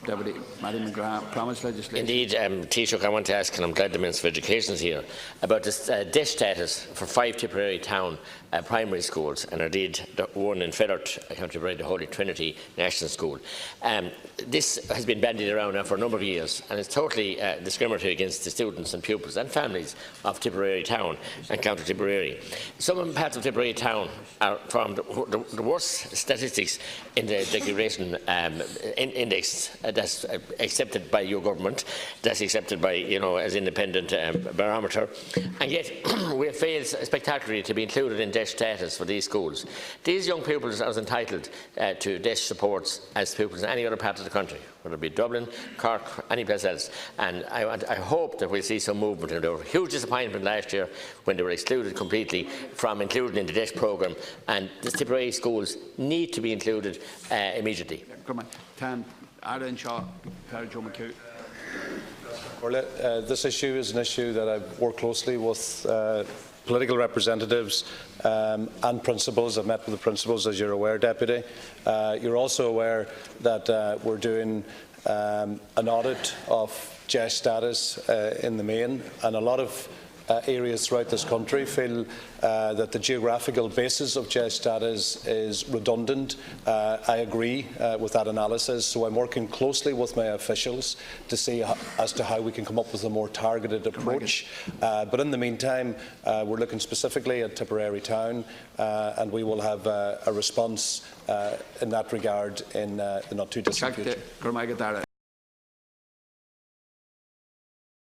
Deputy Mattie McGrath promised legislation. Indeed, Taoiseach, I want to ask, and I'm glad the Minister for Education is here, about this DEIS status for 5 Tipperary town primary schools, and indeed the one in Fellert, County Tipperary, the Holy Trinity National School. This has been bandied around now for a number of years, and it's totally discriminatory against the students and pupils and families of Tipperary town and County Tipperary. Some parts of Tipperary town are from the worst statistics in the degradation index that's accepted by your government, that's accepted by, as independent barometer, and yet we have failed spectacularly to be included in DEIS status for these schools. These young pupils are as entitled to DEIS supports as pupils in any other part of the country, whether it be Dublin, Cork, any place else. And I hope that we'll see some movement. And there was a huge disappointment last year when they were excluded completely from including in the DEIS programme, and the Tipperary schools need to be included immediately. McHugh. Well, this issue is an issue that I've worked closely with political representatives and principals. I've met with the principals, as you're aware, Deputy. You're also aware that we're doing an audit of DEIS status in the main, and a lot of areas throughout this country feel that the geographical basis of DEIS status is redundant. I agree with that analysis, so I'm working closely with my officials to see as to how we can come up with a more targeted approach. But in the meantime, we're looking specifically at Tipperary town, and we will have a response in that regard in the not too distant future.